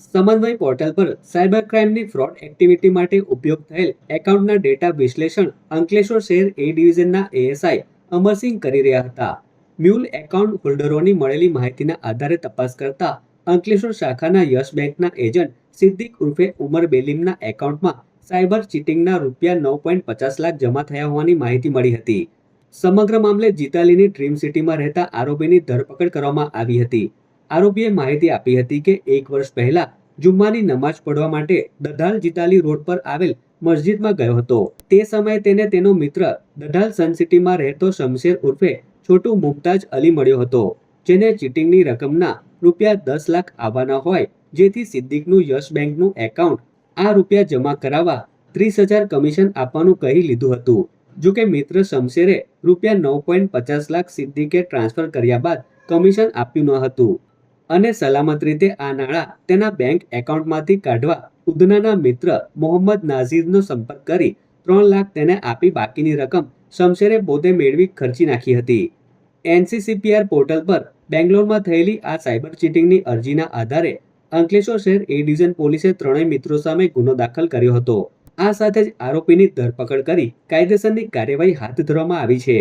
સમન્વય પોર્ટલ પર cyber ક્રાઇમની fraud activity માટે ઉપયોગ થયેલ એકાઉન્ટના ડેટા વિશ્લેષણ અંકલેશ્વર શહેર એ ડિવિઝનના એએસઆઈ અમરસિંહ કરી રહ્યા હતા. મ્યુલ એકાઉન્ટ હોલ્ડરોની મળેલી માહિતીના આધારે તપાસ કરતા અંકલેશ્વર શાખાના યસ બેંકના એજન્ટ સિદ્દીક ઉર્ફે ઉમર બેલીમના એકાઉન્ટમાં સાયબર ચીટિંગના ₹9.50 લાખ જમા થયા હોવાની માહિતી મળી હતી. સમગ્ર મામલે જીતાલીની ડ્રીમ સિટીમાં રહેતા આરોપીની ધરપકડ કરવામાં આવી હતી. આરોપીએ માહિતી આપી હતી કે 1 વર્ષ પહેલા જુમ્માની નમાઝ પઢવા માટે દધાલ જીતાલી રોડ પર આવેલ મસ્જિદમાં ગયો હતો. તે સમયે તેને તેનો મિત્ર દધાલ સનસિટીમાં રહેતો શમશેર ઉર્ફે છોટુ મુમતાજ અલી મળ્યો હતો, જેને ચીટિંગની રકમના ₹10 લાખ આવવાના હોય, જેથી સિદ્દીકનું યસ બેંકનું એકાઉન્ટ આ રૂપિયા જમા કરાવવા 30,000 કમિશન આપવાનું કહી લીધું હતું. જોકે મિત્ર શમશેરે ₹9.50 લાખ સિદ્દીકે ટ્રાન્સફર કર્યા બાદ કમિશન આપ્યું ન હતું અને સલામત રીતે આ નાણાં તેના બેંક એકાઉન્ટમાંથી કાઢવા ઉધનાના મિત્ર મોહમ્મદ નાઝીરનો સંપર્ક કરી 3 લાખ તેને આપી બાકીની રકમ શમશેરે પોતે મેળવી ખર્ચી નાખી હતી. એનસીસીપીઆર પોર્ટલ પર બેંગ્લોરમાં થયેલી આ સાયબર ચીટિંગની અરજીના આધારે અંકલેશ્વર શહેર એ ડિવિઝન પોલીસે ત્રણેય મિત્રો સામે ગુનો દાખલ કર્યો હતો. આ સાથે જ આરોપીની ધરપકડ કરી કાયદેસરની કાર્યવાહી હાથ ધરવામાં આવી છે.